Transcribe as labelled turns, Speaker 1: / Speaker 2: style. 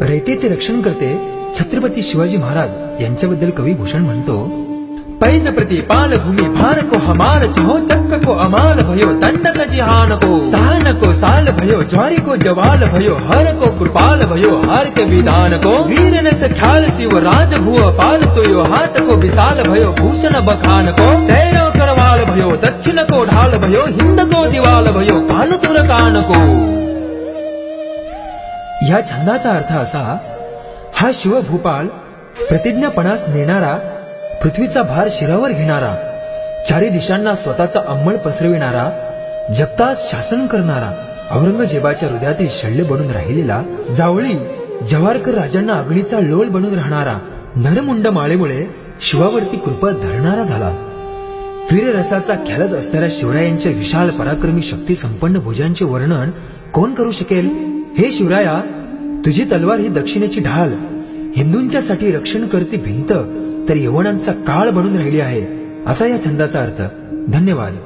Speaker 1: रयतेचे रक्षण करते छत्रपती शिवाजी महाराज यांच्याबद्दल कवी भूषण म्हणतो, पैज प्रति पाल भूमि भार को हमार चहो चक्क को अमाल भयो दंडक जिहान को सहन को साल भयो ज्वारी को जवाल भयो हर को कृपाल भयो हर के विधान को वीर न ख्याल शिव राज भुव पाल तो यो हाथ को विशाल भयो भूषण बखान को तैरो करवाल भयो दक्षिण को ढाल भयो हिंद को दिवाल भयो कान तुर कान को। या छंदाचा अर्थ असा, हा शिवभूपाल प्रतिज्ञापणास नेणारा, पृथ्वीचा भार शिरावर घेणारा, चारी दिशांना स्वतःचा अंमळ पसरविणारा, जगतास शासन करणारा, औरंगजेबाच्या हृदयातील शल्य बनून राहिलेला, जावळी जवारकर राजांना अग्नीचा लोल बनून राहणारा, नरमुंड माळेमुळे शिवावरती कृपा धरणारा झाला। वीररसाचा ख्यालच असणाऱ्या शिवरायांच्या विशाल पराक्रमी शक्ती संपन्न भुजांचे वर्णन कोण करू शकेल? हे शिवराया, तुझी तलवार ही दक्षिणेची ढाल, हिंदूंच्या साठी रक्षण करती भिंत, तर यवनांचा काळ बनून राहिली आहे, असा या छंदाचा अर्थ। धन्यवाद।